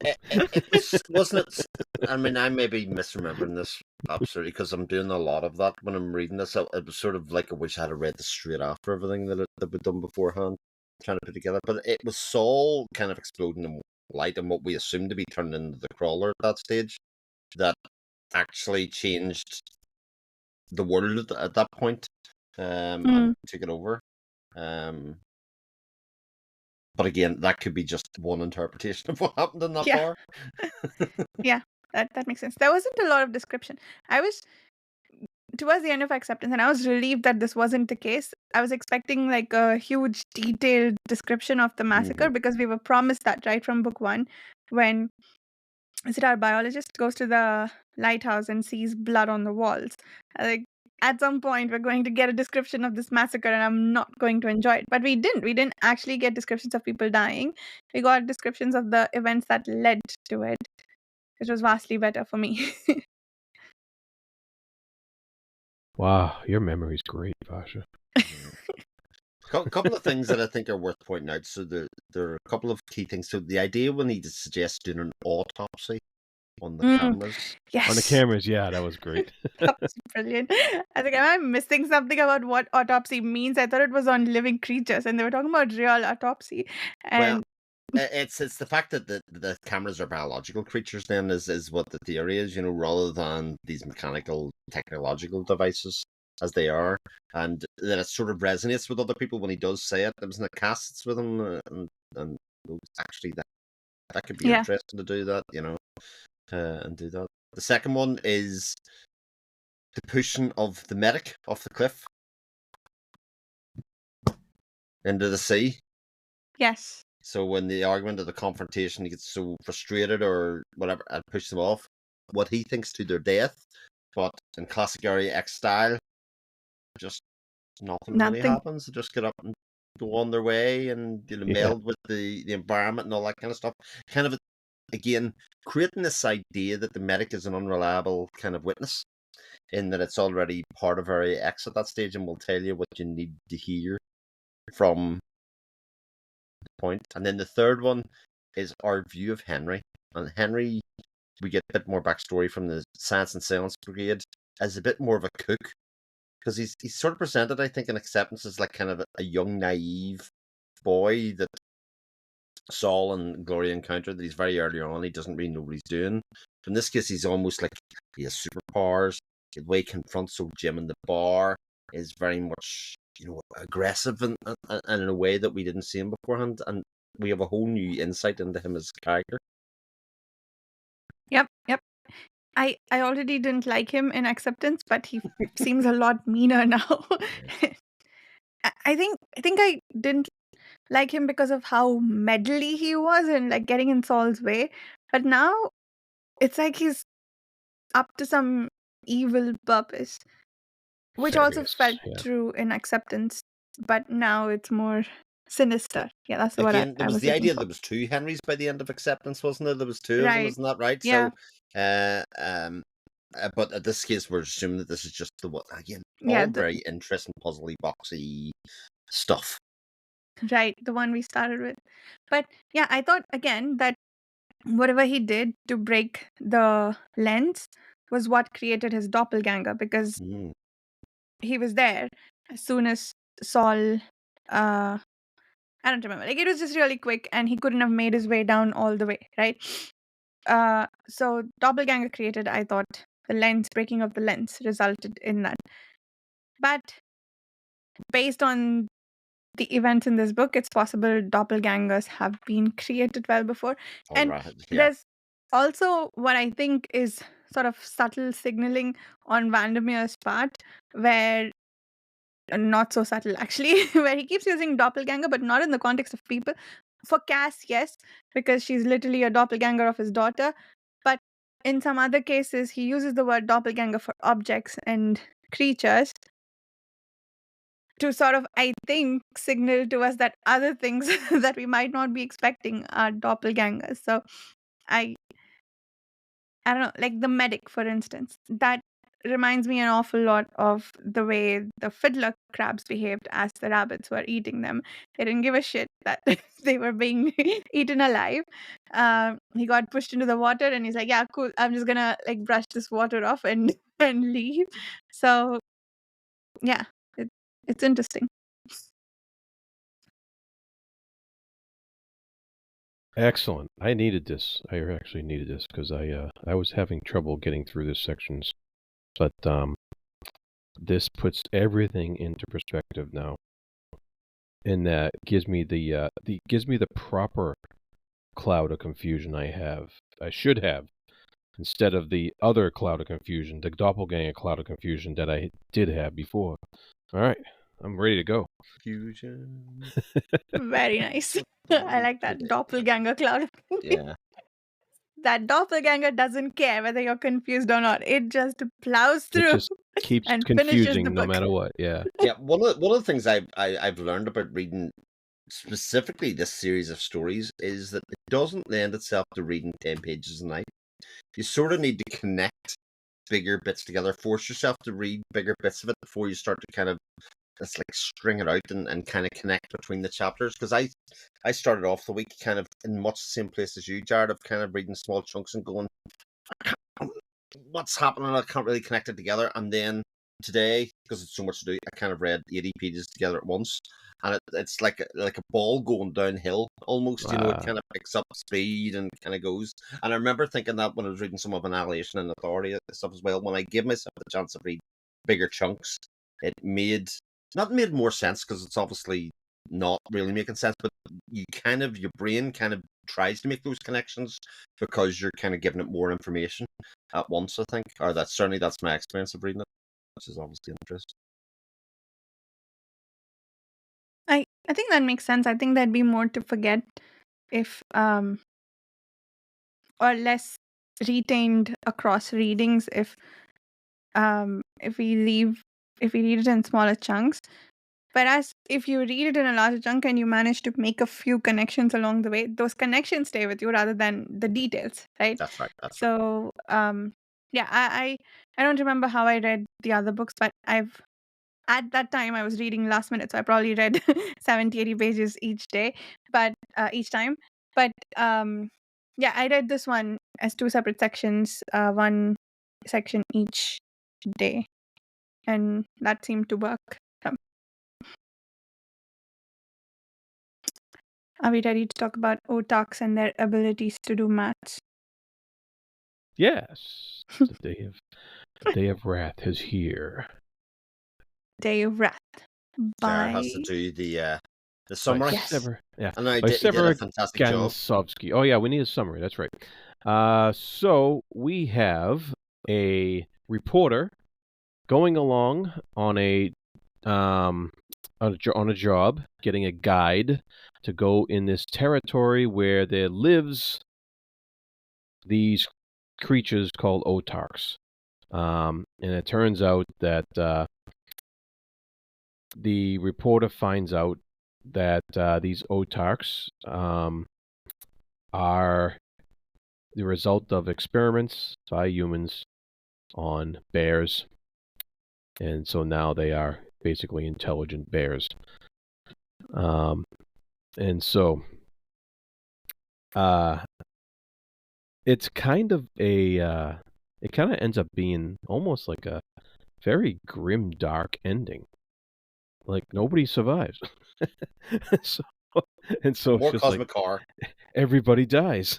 It was, wasn't it? I mean, I may be misremembering this absolutely because I'm doing a lot of that when I'm reading this. It was sort of like I wish I had read this straight after everything that we'd done beforehand, trying to put together. But it was Saul kind of exploding in light and what we assumed to be turning into the crawler at that stage that actually changed the world at that point, and took it over. But again, that could be just one interpretation of what happened in that bar. Yeah, that makes sense. There wasn't a lot of description. I was towards the end of Acceptance, and I was relieved that this wasn't the case. I was expecting like a huge detailed description of the massacre because we were promised that right from book 1 when our biologist goes to the lighthouse and sees blood on the walls. Like, at some point we're going to get a description of this massacre and I'm not going to enjoy it. But we didn't actually get descriptions of people dying. We got descriptions of the events that led to it, which was vastly better for me. Wow, your memory's great, Vasha. A couple of things that I think are worth pointing out. So there are a couple of key things. So the idea when he suggests doing an autopsy on the cameras. Yes. On the cameras, yeah, that was great. That was brilliant. I think, am I missing something about what autopsy means? I thought it was on living creatures and they were talking about real autopsy. And it's the fact that the cameras are biological creatures then is what the theory is, rather than these mechanical technological devices as they are, and that it sort of resonates with other people when he does say it. There was in the casts with him, and actually that could be interesting to do that, and do that. The second one is the pushing of the medic off the cliff into the sea. Yes. So when the argument of the confrontation, he gets so frustrated or whatever and pushes them off, what he thinks to their death, but in classic Area X style, just nothing really happens. They just get up and go on their way and meld with the environment and all that kind of stuff. Kind of, again, creating this idea that the medic is an unreliable kind of witness, in that it's already part of Area X at that stage and will tell you what you need to hear from the point. And then the third one is our view of Henry. And Henry, we get a bit more backstory from the Science and Seance Brigade, as a bit more of a cook because he's sort of presented, I think, in Acceptance as like kind of a young, naive boy that Saul and Gloria encounter, that he's very early on, he doesn't really know what he's doing. In this case, he's almost like he has superpowers. The way he confronts old Jim in the bar is very much, aggressive and in a way that we didn't see him beforehand, and we have a whole new insight into him as a character. Yep. I already didn't like him in Acceptance, but he seems a lot meaner now. I think I didn't like him because of how meddly he was and like getting in Saul's way. But now it's like he's up to some evil purpose, which also Nefarious, felt yeah. true in Acceptance, but now it's more sinister. Yeah, that's the word Again, there I was was the looking idea for. there was two Henrys by the end of Acceptance, wasn't there? There was two of them, Right. isn't that right? Yeah. So, but in this case, we're assuming that this is just the one again. Yeah, All very interesting, puzzly, boxy stuff. Right, the one we started with. But yeah, I thought again that whatever he did to break the lens was what created his doppelganger, because Mm. he was there as soon as Saul, I don't remember, like it was just really quick and he couldn't have made his way down all the way, right? So doppelganger created, I thought the breaking of the lens resulted in that. But based on the events in this book, it's possible doppelgangers have been created well before. All And right, yeah. there's also what I think is sort of subtle signaling on Vandermeer's part, where not so subtle actually, where he keeps using doppelganger, but not in the context of people. For Cass, yes, because she's literally a doppelganger of his daughter. But in some other cases, he uses the word doppelganger for objects and creatures to sort of, I think, signal to us that other things that we might not be expecting are doppelgangers. So I don't know, like the medic, for instance, that reminds me an awful lot of the way the fiddler crabs behaved as the rabbits were eating them. They didn't give a shit that they were being eaten alive. He got pushed into the water and he's like, yeah, cool, I'm just gonna like brush this water off and leave. So yeah, it's interesting. Excellent. I needed this. I actually needed this because I was having trouble getting through this sections, but this puts everything into perspective now, and that gives me the proper cloud of confusion I should have, instead of the other cloud of confusion, the doppelganger cloud of confusion that I did have before. All right, I'm ready to go. Fusion. Very nice. I like that doppelganger cloud. Yeah. That doppelganger doesn't care whether you're confused or not. It just plows It through just keeps and finishes confusing the no book. matter what. Yeah. Yeah, one of the things I've learned about reading specifically this series of stories is that it doesn't lend itself to reading 10 pages a night. You sort of need to connect bigger bits together, force yourself to read bigger bits of it before you start to kind of string it out and kind of connect between the chapters. Because I started off the week kind of in much the same place as you, Jared, of kind of reading small chunks and going, what's happening? I can't really connect it together. And then today, because it's so much to do, I kind of read 80 pages together at once, and it's like a ball going downhill almost. You know, it kind of picks up speed and kind of goes. And I remember thinking that when I was reading some of Annihilation and Authority and stuff as well. When I give myself the chance to read bigger chunks, it not made more sense, because it's obviously not really making sense, but your brain kind of tries to make those connections because you're kind of giving it more information at once, I think. Or that's my experience of reading it, which is obviously interesting. I think that makes sense. I think there'd be more to forget if or less retained across readings if we read it in smaller chunks. Whereas if you read it in a larger chunk and you manage to make a few connections along the way, those connections stay with you rather than the details, right? That's right. So yeah, I don't remember how I read the other books, but at that time I was reading last minute, so I probably read 70-80 pages each day, but each time. But yeah, I read this one as two separate sections, one section each day. and that seemed to work. Um, Are we ready to talk about otaks and their abilities to do maths? Yes, the day of wrath is here. Day of Wrath Sarah by has to do the By summary. Yes. Sever, yeah, And I by did, he did a Sever fantastic job. Gansovsky. Oh yeah, we need a summary. That's right. So we have a reporter going along on a job, getting a guide to go in this territory where there lives these creatures called otarks. And it turns out that the reporter finds out that these otarks are the result of experiments by humans on bears. And so now they are basically intelligent bears. And so it's kind of it kind of ends up being almost like a very grim, dark ending. Like nobody survives. so, and so More it's just like cosmic horror. everybody dies.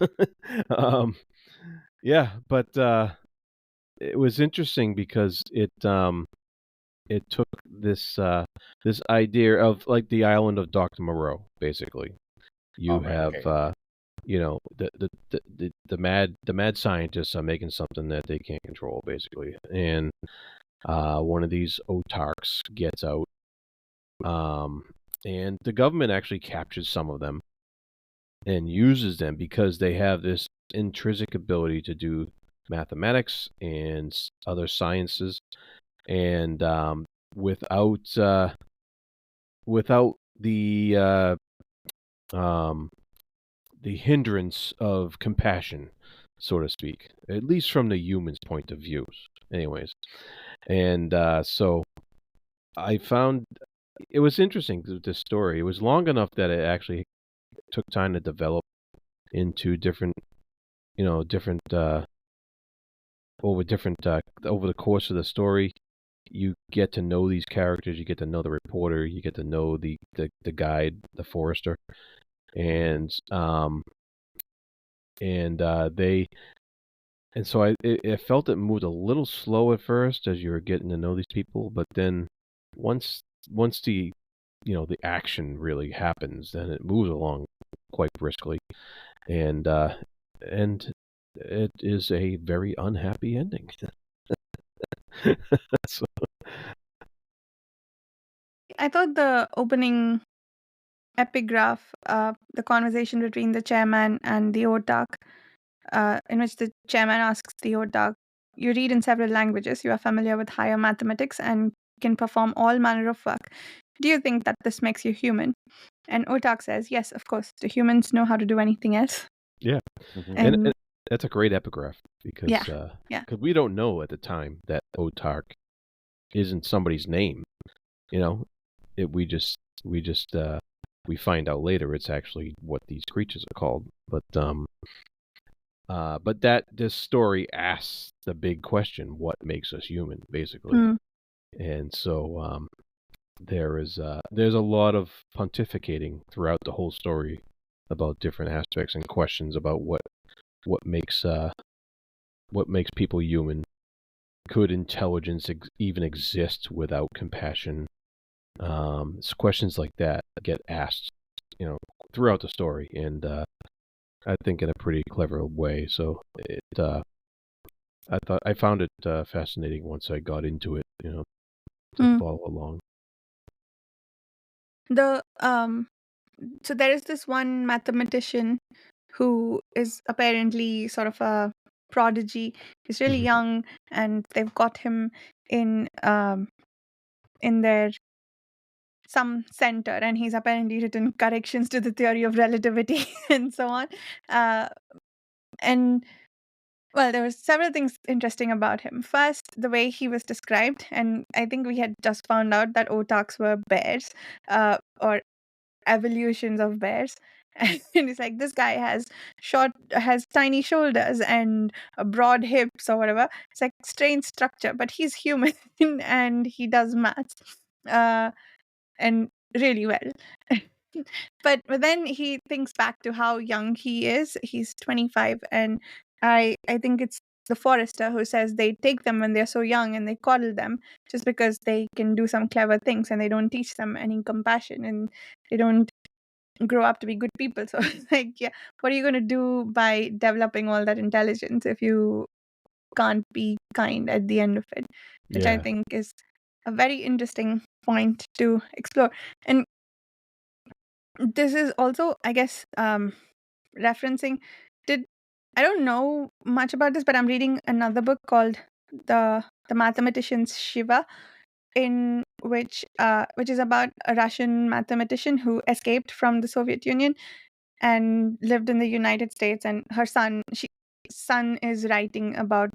Yeah, but it was interesting because it took this this idea of like the island of Dr. Moreau, basically. You right, have okay. you know, the mad scientists are making something that they can't control, basically, and one of these otarks gets out, and the government actually captures some of them and uses them because they have this intrinsic ability to do mathematics and other sciences, and without the hindrance of compassion, so to speak, at least from the human's point of view. Anyways, and so I found it was interesting, this story. It was long enough that it actually took time to develop into different, different over the course of the story. You get to know these characters. You get to know the reporter. You get to know the guide, the forester, and they. And so it felt it moved a little slow at first as you were getting to know these people, but then once the the action really happens, then it moves along quite briskly, and it is a very unhappy ending. So, I thought the opening epigraph, the conversation between the chairman and the otak, in which the chairman asks the otak, "You read in several languages, you are familiar with higher mathematics, and can perform all manner of work. Do you think that this makes you human?" And otak says, "Yes, of course. Do humans know how to do anything else?" yeah, Mhm. and that's a great epigraph because Yeah. because we don't know at the time that Otark isn't somebody's name. We find out later it's actually what these creatures are called. But that this story asks the big question: what makes us human, basically? Mm. And so there's a lot of pontificating throughout the whole story about different aspects and questions about what makes people human. Could intelligence even exist without compassion? It's questions like that get asked, throughout the story, and I think in a pretty clever way. So I found it fascinating once I got into it, to follow along. So there is this one mathematician who is apparently sort of a prodigy. He's really Mhm. young, and they've got him in their some center, and he's apparently written corrections to the theory of relativity and so on. And well, there were several things interesting about him. First, the way he was described, and I think we had just found out that otarks were bears, or evolutions of bears. And it's like, this guy has tiny shoulders and broad hips or whatever. It's like strange structure, but he's human and he does maths, and really well. But then he thinks back to how young he is. He's 25, and I think it's the forester who says they take them when they're so young and they coddle them just because they can do some clever things, and they don't teach them any compassion, and they don't grow up to be good people. So it's like, yeah, what are you going to do by developing all that intelligence if you can't be kind at the end of it? Which I Yeah. think is a very interesting point to explore. And this is also, I guess, referencing, I don't know much about this, but I'm reading another book called the Mathematician's Shiva, in which is about a Russian mathematician who escaped from the Soviet Union and lived in the United States, and her son is writing about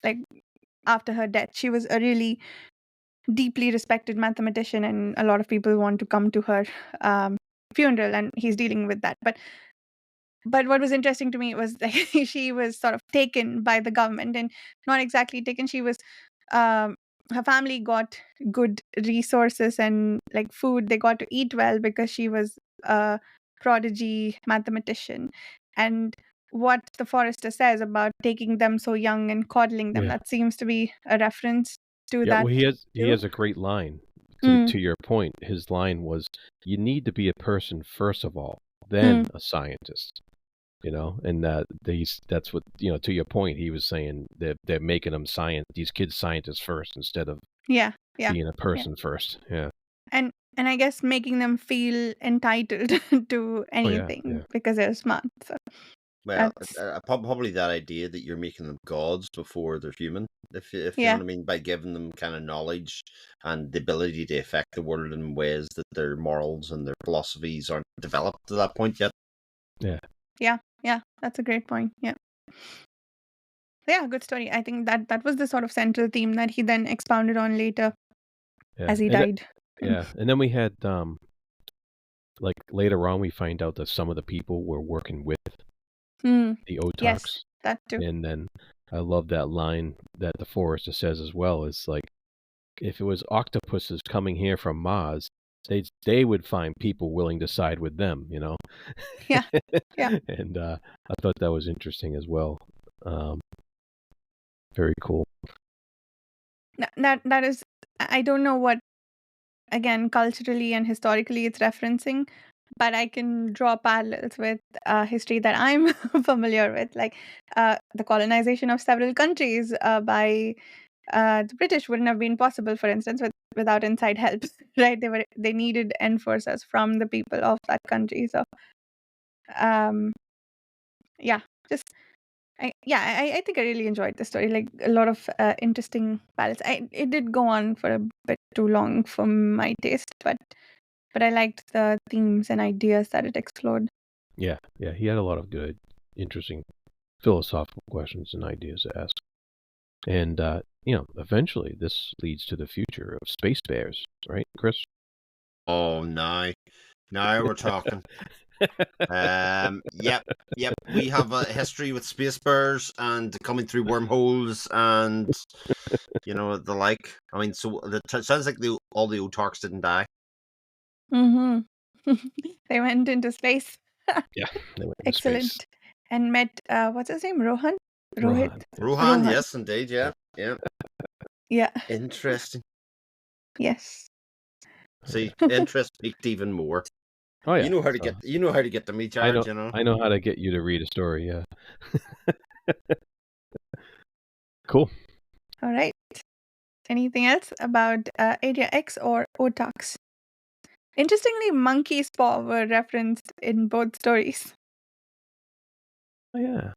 like, after her death. She was a really deeply respected mathematician, and a lot of people want to come to her funeral, and he's dealing with that. But what was interesting to me was that she was sort of taken by the government, and not exactly taken. She was, her family got good resources and like food. They got to eat well because she was a prodigy mathematician. And what the forester says about taking them so young and coddling them, Yeah. that seems to be a reference to Yeah, that well, he too. has a great line. Mm. To your point, his line was, "You need to be a person first of all, then a scientist." You know, and that's what, you know. To your point, he was saying that they're making them these kids scientists first instead of Yeah. being a person first. Yeah. And I guess making them feel entitled to Oh yeah. anything Yeah. because they're smart. So Well, that's probably that idea that you're making them gods before they're human, if you know yeah. what I mean, by giving them kind of knowledge and the ability to affect the world in ways that their morals and their philosophies aren't developed to that point yet. Yeah, that's a great point. Yeah. Yeah, good story. I think that was the sort of central theme that he then expounded on later Yeah. as he died. Yeah, and then we had like later on we find out that some of the people were working with Mm, the yes, Otoks, that too. and then I love that line that the forester says as well. It's like, if it was octopuses coming here from Mars, they would find people willing to side with them, you know. Yeah, yeah. And I thought that was interesting as well. Very cool. That is, I don't know what, again, culturally and historically it's referencing, but I can draw parallels with history that I'm familiar with, like the colonization of several countries by the British wouldn't have been possible, for instance, without inside help, right? They needed enforcers from the people of that country. So, yeah, just I think I really enjoyed the story. Like, a lot of interesting parallels. It did go on for a bit too long for my taste, but I liked the themes and ideas that it explored. Yeah, he had a lot of good, interesting philosophical questions and ideas to ask. And, eventually this leads to the future of space bears, right, Chris? Oh, now we're talking. Yep. We have a history with space bears and coming through wormholes and the like. I mean, so it sounds like all the Otarks didn't die. Mm-hmm. They went into space. Yeah, they went into Excellent. space. And met, what's his name? Rohan? Rohan. Rohan, yes, indeed, yeah. Yeah. Interesting. Yes. See, interest peaked even more. Oh yeah. You know how to get to me, Jared. I know how to get you to read a story. Yeah. Cool. All right. Anything else about Area X or Otox? Interestingly, monkey's paw were referenced in both stories. Oh yeah.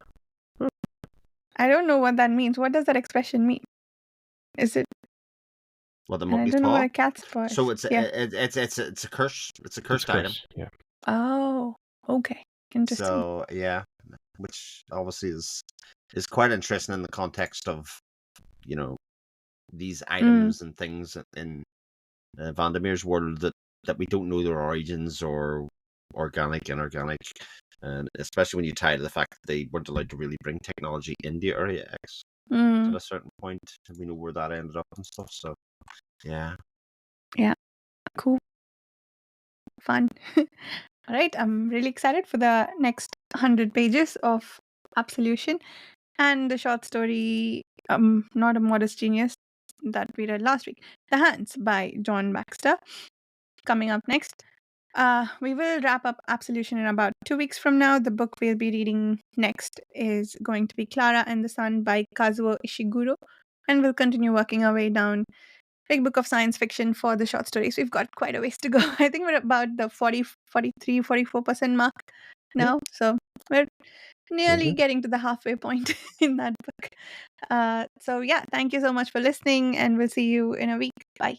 I don't know what that means. What does that expression mean? Is it? Well, the And I monkey's don't know what paw. a cat's paw is. So it's yeah. it's a curse. It's a cursed item. Yeah. Oh, okay. Interesting. So yeah, which obviously is quite interesting in the context of these items and things in Vandermeer's world that we don't know their origins or organic, inorganic, and especially when you tie to the fact that they weren't allowed to really bring technology into Area X at a certain point, and we know where that ended up and stuff. So, yeah. Cool. Fun. All right. I'm really excited for the next 100 pages of Absolution and the short story, Not a Modest Genius, that we read last week. The Hands by John Baxter. Coming up next. We will wrap up Absolution in about 2 weeks from now. The book we'll be reading next is going to be Clara and the Sun by Kazuo Ishiguro. And we'll continue working our way down Big Book of Science Fiction for the short stories. We've got quite a ways to go. I think we're about the 44% mark now. So we're nearly getting to the halfway point in that book. So yeah, thank you so much for listening, and we'll see you in a week. Bye.